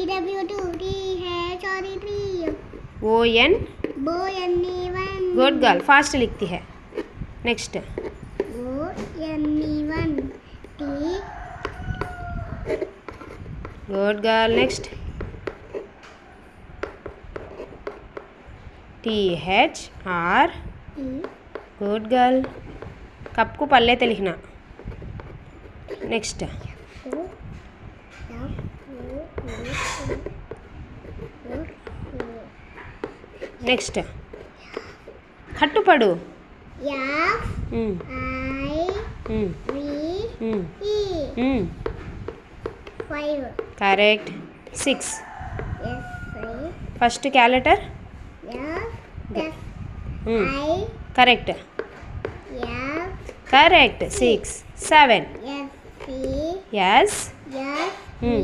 TW2 TH ON BONE1 good girl fast लिखती है next BONE1 T good girl next THR T good girl कप को पल्ले ते लिखना नेक्स्ट నెక్స్ట్ కట్టుపడు F I V E 5 correct 6 S I first క్యాలెటర్ F I correct F correct 6 7 F P S F E